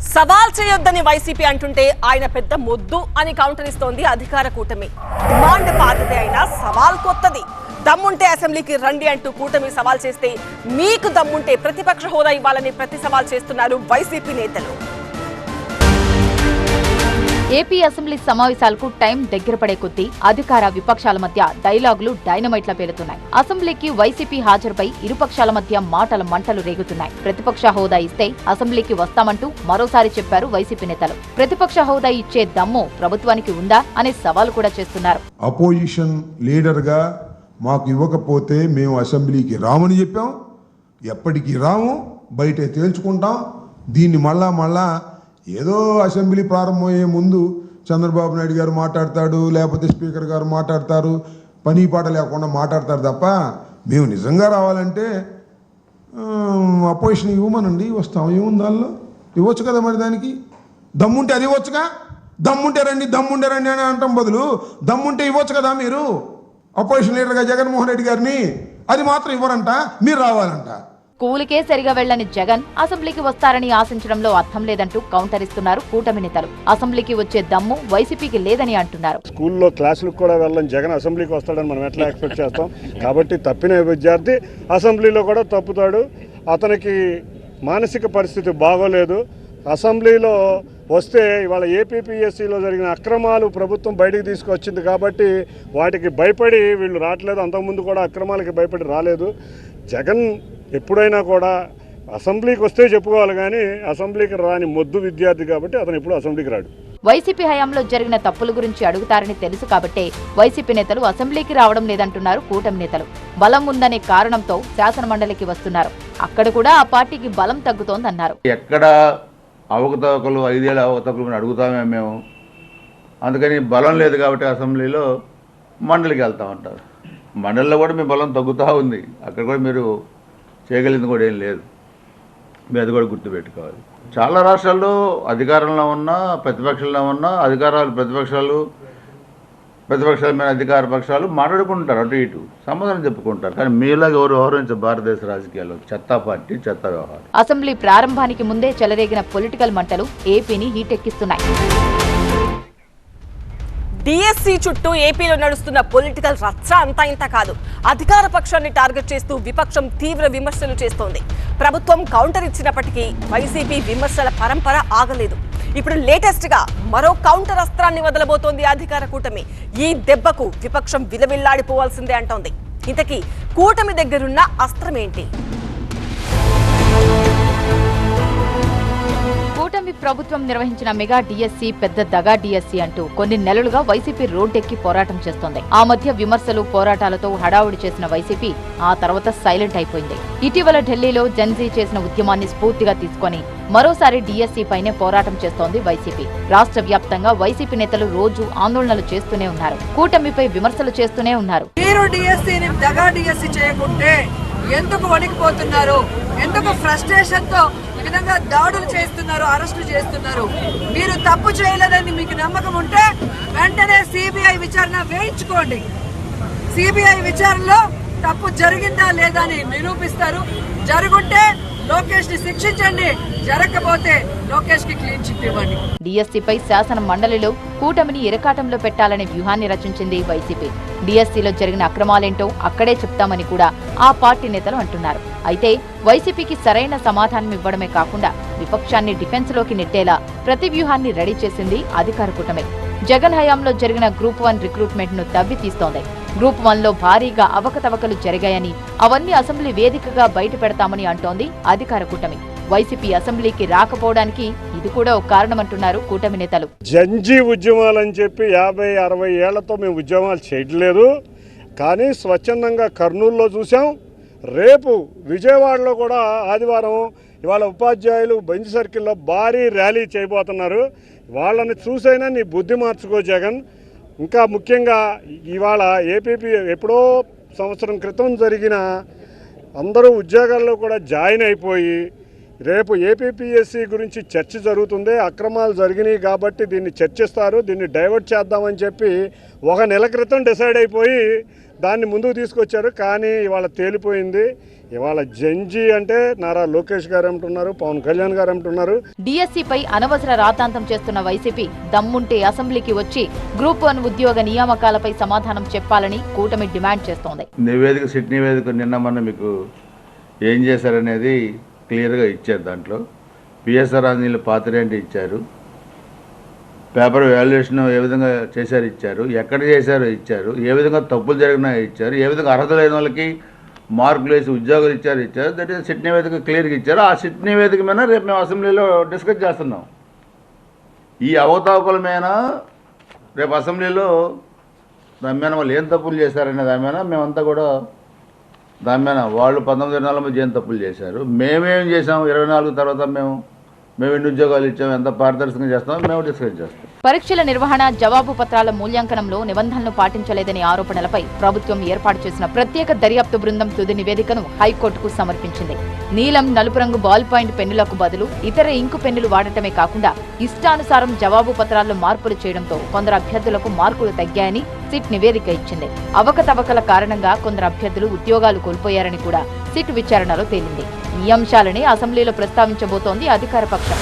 సవాల్ చేయొద్దని వైసీపీ అంటుంటే ఆయన పెద్ద మొద్దు అని కౌంటర్ ఇస్తోంది అధికార కూటమి. డిమాండ్ పాతదే అయినా సవాల్ కొత్తది. దమ్ముంటే అసెంబ్లీకి రండి అంటూ కూటమి సవాల్ చేస్తే మీకు దమ్ముంటే ప్రతిపక్ష హోదా ఇవ్వాలని ప్రతి సవాల్ చేస్తున్నారు వైసీపీ నేతలు. ఏపీ అసెంబ్లీ సమావేశాలకు టైం దగ్గర పడే కొద్దీ అధికార విపక్షాల మధ్య డైలాగులు డైనమైట్లా పేలుతున్నాయి. అసెంబ్లీకి వైసీపీ హాజరుపై ఇరుపక్షాల మధ్య మాటల మంటలు రేగుతున్నాయి. ప్రతిపక్ష హోదా ఇస్తే అసెంబ్లీకి వస్తామంటూ మరోసారి చెప్పారు వైసీపీ నేతలు. ప్రతిపక్ష హోదా ఇచ్చే దమ్ము ప్రభుత్వానికి ఉందా అనే సవాల్ కూడా చేస్తున్నారు. అపోజిషన్ లీడర్ గా మాకు ఇవ్వకపోతే మేము అసెంబ్లీకి రామని చెప్పాం. ఎప్పటికీ రాము, బయటే తేల్చుకుంటాం. దీన్ని మళ్ళా ఏదో అసెంబ్లీ ప్రారంభమయ్యే ముందు చంద్రబాబు నాయుడు గారు మాట్లాడతాడు, లేకపోతే స్పీకర్ గారు మాట్లాడతారు, పని పాట లేకుండా మాట్లాడతారు తప్ప మేము నిజంగా రావాలంటే అపోజిషన్ ఇవ్వమనండి, వస్తాం. ఏముంది దానిలో? ఇవ్వచ్చు కదా. మరి దానికి దమ్ముంటే అది ఇవ్వచ్చుగా. దమ్ముంటే రండి అని అంటాం బదులు దమ్ముంటే ఇవ్వచ్చు కదా. మీరు అపోజిషన్ లీడర్గా జగన్మోహన్ రెడ్డి గారిని అది మాత్రం ఇవ్వరంట, మీరు రావాలంట. స్కూలుకే సరిగా వెళ్లని జగన్ అసెంబ్లీకి వస్తారని ఆశించడంలో అర్థం లేదంటూ కౌంటర్ ఇస్తున్నారు కూటమి నేతలు. అసెంబ్లీకి వచ్చే దమ్ము వైసీపీకి లేదని అంటున్నారు. స్కూల్లో క్లాసులకు కూడా వెళ్ళని జగన్ అసెంబ్లీకి వస్తాడని మనం ఎట్లా ఎక్స్పెక్ట్ చేస్తాం? కాబట్టి తప్పిన విద్యార్థి అసెంబ్లీలో కూడా తప్పుతాడు. అతనికి మానసిక పరిస్థితి బాగోలేదు. అసెంబ్లీలో వస్తే ఇవాళ ఏపీపీఎస్సీలో జరిగిన అక్రమాలు ప్రభుత్వం బయటికి తీసుకొచ్చింది కాబట్టి వాటికి భయపడి వీళ్ళు రావట్లేదు. అంతకుముందు కూడా అక్రమాలకి భయపడి రాలేదు. జగన్ ఎప్పుడైనా కూడా అసెంబ్లీకి వస్తే చెప్పుకోవాలి, కానీ అసెంబ్లీకి రాని మొద్దు విద్యార్థి కాబట్టి అతను ఎప్పుడు అసెంబ్లీకి రాడు. వైసీపీ హయాంలో జరిగిన తప్పుల గురించి అడుగుతారని తెలుసు కాబట్టే వైసీపీ నేతలు అసెంబ్లీకి రావడం లేదంటున్నారు కూటమి నేతలు. బలం ఉందనే కారణంతో శాసనమండలికి వస్తున్నారు. అక్కడ కూడా ఆ పార్టీకి బలం తగ్గుతోందన్నారు. ఎక్కడ అవకతవకలు 5 ఏళ్ళ అవకతవకలు అడుగుతామే మేము, అందుకని బలం లేదు కాబట్టి అసెంబ్లీలో మండలికి వెళ్తామంటారు. మండలిలో కూడా మీ బలం తగ్గుతూ ఉంది. అక్కడ కూడా మీరు చేయగలిగింది కూడా ఏం లేదు. మీరు అది కూడా గుర్తుపెట్టుకోవాలి. చాలా రాష్ట్రాల్లో అధికారంలో ఉన్న ప్రతిపక్షంలో ఉన్న ప్రతిపక్షాల మీద అధికార పక్షాలు మాట్లాడుకుంటారు, అటు ఇటు సమాధానం చెప్పుకుంటారు. కానీ మీలాగా ఎవరు వ్యవహరించారు భారతదేశ రాజకీయాల్లో? చెత్త పార్టీ, చెత్త వ్యవహారం. అసెంబ్లీ ప్రారంభానికి ముందే చెలరేగిన పొలిటికల్ మంటలు ఏపీని హీటెక్కిస్తున్నాయి. డిఎస్సి చుట్టూ ఏపీలో నడుస్తున్న పొలిటికల్ రచ్చ అంతా ఇంత కాదు. అధికార పక్షాన్ని టార్గెట్ చేస్తూ విపక్షం తీవ్ర విమర్శలు చేస్తోంది. ప్రభుత్వం కౌంటర్ ఇచ్చినప్పటికీ వైసీపీ విమర్శల పరంపర ఆగలేదు. ఇప్పుడు లేటెస్ట్ గా మరో కౌంటర్ అస్త్రాన్ని వదలబోతోంది అధికార కూటమి. ఈ దెబ్బకు విపక్షం విలవిల్లాడిపోవాల్సిందే అంటోంది. ఇంతకీ కూటమి దగ్గరున్న అస్త్రం ఏంటి? కూటమి ప్రభుత్వం నిర్వహించిన మెగా డిఎస్సి పెద్ద దగా డిఎస్సి అంటూ కొన్ని నెలలుగా వైసీపీ రోడ్డెక్కి పోరాటం చేస్తోంది. ఆ మధ్య విమర్శలు, పోరాటాలతో హడావుడి చేసిన వైసీపీ ఆ తర్వాత సైలెంట్ అయిపోయింది. ఇటీవల ఢిల్లీలో జెన్జీ చేసిన ఉద్యమాన్ని స్ఫూర్తిగా తీసుకొని మరోసారి డిఎస్సి పైనే పోరాటం చేస్తోంది వైసీపీ. రాష్ట్ర వ్యాప్తంగా వైసీపీ నేతలు రోజు ఆందోళనలు చేస్తూనే ఉన్నారు. కూటమిపై విమర్శలు చేస్తూనే ఉన్నారు. ఎందుకు వణికిపోతున్నారు? ఎందుకు ఫ్రస్ట్రేషన్ తో ఈ విధంగా దాడులు చేస్తున్నారు, అరెస్టులు చేస్తున్నారు? మీరు తప్పు చేయలేదని మీకు నమ్మకం ఉంటే వెంటనే సిబిఐ విచారణ వేయించుకోండి. సిబిఐ విచారణలో తప్పు జరిగిందా లేదా అని నిరూపిస్తారు. జరుగుంటే లోకేష్ ని శిక్షించండి, జరగకపోతే లోకేష్ కి క్లీన్ చిట్ ఇవ్వండి. డిఎస్సిపై శాసన మండలిలో కూటమిని ఇరకాటంలో పెట్టాలనే వ్యూహాన్ని రచించింది వైసీపీ. డిఎస్సిలో జరిగిన అక్రమాలేంటో అక్కడే చెప్తామని కూడా ఆ పార్టీ నేతలు అంటున్నారు. అయితే వైసీపీకి సరైన సమాధానం ఇవ్వడమే కాకుండా విపక్షాన్ని డిఫెన్స్ లోకి నెట్టేలా ప్రతి వ్యూహాన్ని రెడీ చేసింది అధికార కూటమి. జగన్ హయాంలో జరిగిన గ్రూప్ 1 రిక్రూట్మెంట్ ను తవ్వి తీస్తోంది. గ్రూప్ 1లో భారీగా అవకతవకలు జరిగాయని, అవన్నీ అసెంబ్లీ వేదికగా బయట పెడతామని అంటోంది అధికార కూటమి. వైసీపీ అసెంబ్లీకి రాకపోవడానికి ఇది కూడా ఒక కారణమంటున్నారు కూటమి నేతలు. జంజీ ఉద్యమాలని చెప్పి 50-60 ఏళ్లతో మేము ఉద్యమాలు చేయట్లేదు, కానీ స్వచ్ఛందంగా కర్నూలులో చూసాం. రేపు విజయవాడలో కూడా ఆదివారం ఇవాళ ఉపాధ్యాయులు బెంచ్ సర్కిల్లో భారీ ర్యాలీ చేయబోతున్నారు. వాళ్ళని చూసైనా నీ బుద్ధి మార్చుకో జగన్. ఇంకా ముఖ్యంగా ఇవాళ ఏపీపీ ఎప్పుడో సంవత్సరం క్రితం జరిగిన అందరూ ఉద్యోగాల్లో కూడా జాయిన్ అయిపోయి రేపు ఏపీపీఎస్సీ గురించి చర్చ జరుగుతుంది. అక్రమాలు జరిగినాయి కాబట్టి దీన్ని చర్చిస్తారు, దీన్ని డైవర్ట్ చేద్దామని చెప్పి 1 నెల క్రితం డిసైడ్ అయిపోయి దాన్ని ముందుకు తీసుకొచ్చారు. కానీ ఇవాళ తేలిపోయింది ఇవాళ జంజీ అంటే నారా లోకేష్ గారు ఏమంటున్నారు, పవన్ కళ్యాణ్ గారు ఏమంటున్నారు. డిఎస్సిపై అనవసర రాతాంతం చేస్తున్న వైసీపీ దమ్ముంటే అసెంబ్లీకి వచ్చి గ్రూప్ 1 ఉద్యోగ నియామకాలపై సమాధానం చెప్పాలని కూటమి డిమాండ్ చేస్తోంది. నివేదిక సిట్ నివేదిక నిన్న మొన్న మీకు ఏం చేశారనేది క్లియర్గా ఇచ్చారు. దాంట్లో పిఎస్ఆర్ ఆంజనేయులు పాత్రేంటి ఇచ్చారు, పేపర్ వాల్యుయేషన్ ఏ విధంగా చేశారు ఇచ్చారు, ఎక్కడ చేశారో ఇచ్చారు, ఏ విధంగా తప్పులు జరిగినా ఇచ్చారు, ఏ విధంగా అర్హత లేని వాళ్ళకి మార్కులు వేసి ఉద్యోగాలు ఇచ్చారు. దట్ ఈస్ సిట్ నివేదిక క్లియర్గా ఇచ్చారు. ఆ సిట్ నివేదిక మీద రేపు మేము అసెంబ్లీలో డిస్కస్ చేస్తున్నాం. ఈ అవకతవకల మీద రేపు అసెంబ్లీలో దాని మీద వాళ్ళు ఏం తప్పులు చేశారనే దాని మీద మేమంతా కూడా దాని మీద వాళ్ళు 1949 ఏం తప్పులు చేశారు, మేమేం చేసాం 24 తర్వాత మేము ఎన్ని ఉద్యోగాలు ఇచ్చాము, ఎంత పారదర్శకంగా చేస్తామో మేము డిస్కస్ చేస్తాం. పరీక్షల నిర్వహణ, జవాబు పత్రాల మూల్యాంకనంలో నిబంధనలు పాటించలేదనే ఆరోపణలపై ప్రభుత్వం ఏర్పాటు చేసిన ప్రత్యేక దర్యాప్తు బృందం తుది నివేదికను హైకోర్టుకు సమర్పించింది. నీలం, నలుపు రంగు బాల్ పాయింట్ పెన్నులకు బదులు ఇతర ఇంకు పెన్నులు వాడటమే కాకుండా ఇష్టానుసారం జవాబు పత్రాల్లో మార్పులు చేయడంతో కొందరు అభ్యర్థులకు మార్కులు తగ్గాయని సిట్ నివేదిక ఇచ్చింది. అవకతవకల కారణంగా కొందరు అభ్యర్థులు ఉద్యోగాలు కోల్పోయారని కూడా సిట్ విచారణలో తేలింది. ఈ అంశాలని అసెంబ్లీలో ప్రస్తావించబోతోంది అధికార పక్షం.